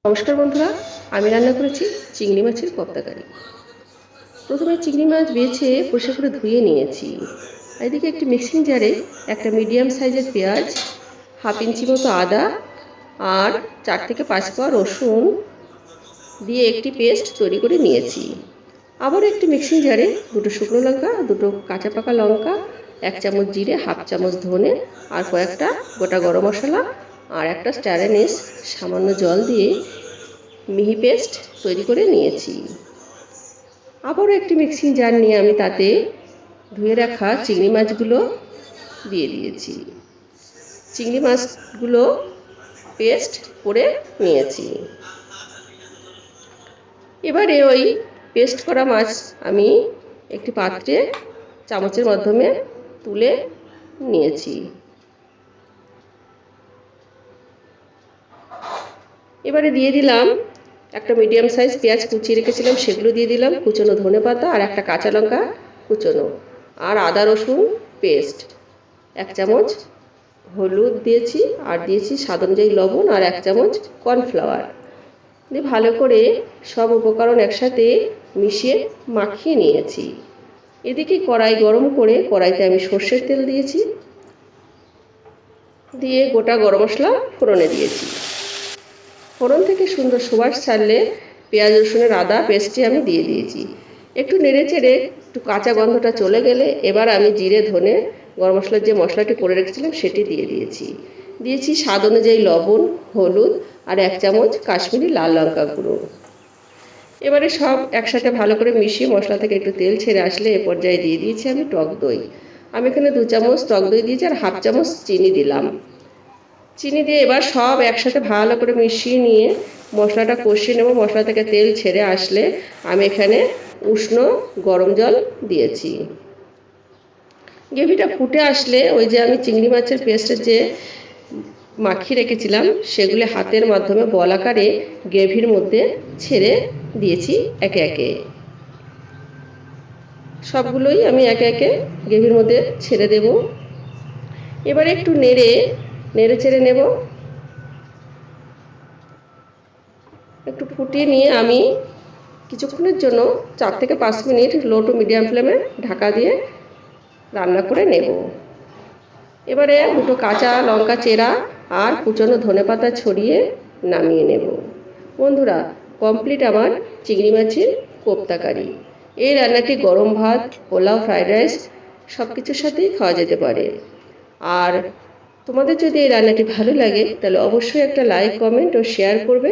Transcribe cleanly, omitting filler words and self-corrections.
নমস্কার বন্ধুরা, আমি রান্না করেছি চিংড়ি মাছের কোপ্তা কারি। প্রথমে চিংড়ি মাছ বেছে পরিষ্কার করে ধুয়ে নিয়েছি। এদিকে একটি মিক্সিং জারে একটা মিডিয়াম সাইজের পেঁয়াজ, হাফ ইঞ্চি মতো আদা আর 4 থেকে 5 কোয়া রসুন দিয়ে একটি পেস্ট তৈরি করে নিয়েছি। আবার একটি মিক্সিং জারে 2টো শুকনো লঙ্কা, 2টো কাঁচা পাকা লঙ্কা, 1 চামচ জিরে, হাফ চামচ ধনে আর কয়েকটা গোটা গরম মশলা আর একটা স্টার অ্যানিস সামান্য জল দিয়ে মিহি পেস্ট তৈরি করে নিয়েছি। আবারও একটি মিক্সিং জার নিয়ে আমি তাতে ধুয়ে রাখা চিংড়ি মাছগুলো দিয়ে দিয়েছি। চিংড়ি মাছগুলো পেস্ট করে নিয়েছি। এবারে ওই পেস্ট করা মাছ আমি একটি পাত্রে চামচের মাধ্যমে তুলে নিয়েছি। এবারে দিয়ে দিলাম একটা মিডিয়াম সাইজ পেঁয়াজ কুচিয়ে রেখেছিলাম, সেগুলো দিয়ে দিলাম, কুচনো ধনেপাতা আর একটা কাঁচা লঙ্কা কুচনো আর আদা রসুন পেস্ট, 1 চামচ হলুদ দিয়েছি আর দিয়েছি স্বাদ অনুযায়ী লবণ আর 1 চামচ কর্নফ্লাওয়ার দিয়ে ভালো করে সব উপকরণ একসাথে মিশিয়ে মাখিয়ে নিয়েছি। এদিকে কড়াই গরম করে কড়াইতে আমি সর্ষের তেল দিয়েছি, দিয়ে গোটা গরম মশলা ফোড়নে দিয়েছি। ফোড়ন থেকে সুন্দর সুবাস ছাড়লে পেঁয়াজ রসুনের আদা পেস্টটি আমি দিয়ে দিয়েছি। একটু নেড়ে চেড়ে একটু কাঁচা গন্ধটা চলে গেলে এবার আমি জিরে ধনে গরম মশলার যে মশলাটি করে রেখেছিলাম সেটি দিয়ে দিয়েছি স্বাদ অনুযায়ী লবণ, হলুদ আর 1 চামচ কাশ্মীরি লাল লঙ্কা গুঁড়ো। এবারে সব একসাথে ভালো করে মিশিয়ে মশলা থেকে একটু তেল ছেড়ে আসলে এ পর্যায়ে দিয়ে দিয়েছি আমি টক দই। আমি এখানে 2 চামচ টক দই দিয়েছি আর হাফ চামচ চিনি দিলাম। চিনি দিয়ে এবার সব একসাথে ভালো করে মিশিয়ে নিয়ে মশলাটা কষিয়ে নেব। মশলা থেকে তেল ছেড়ে আসলে আমি এখানে উষ্ণ গরম জল দিয়েছি। গ্রেভিটা ফুটে আসলে ওই যে আমি চিংড়ি মাছের পেস্টের যে মাখিয়ে রেখেছিলাম সেগুলো হাতের মাধ্যমে বল আকারে গ্রেভির মধ্যে ছেড়ে দিয়েছি একে একে। সবগুলোই আমি একে একে গ্রেভির মধ্যে ছেড়ে দেব। এবারে একটু নেড়ে চেড়ে নেব। একটু ফুটিয়ে নিয়ে আমি কিছুক্ষণের জন্য 4 থেকে 5 মিনিট লো টু মিডিয়াম ফ্লেমে ঢাকা দিয়ে রান্না করে নেব। এবারে 2টো কাঁচা লঙ্কা চেরা আর কুচনো ধনেপাতা ছড়িয়ে নামিয়ে নেব। বন্ধুরা, কমপ্লিট আমার চিংড়ি মাছের কোপ্তা কারি। এই রান্নাটি গরম ভাত, পোলাও, ফ্রাইড রাইস সব কিছুর সাথেই খাওয়া যেতে পারে। আর তোমাদের যদি এই রান্নাটি ভালো লাগে তাহলে অবশ্যই একটা লাইক, কমেন্ট ও শেয়ার করবে।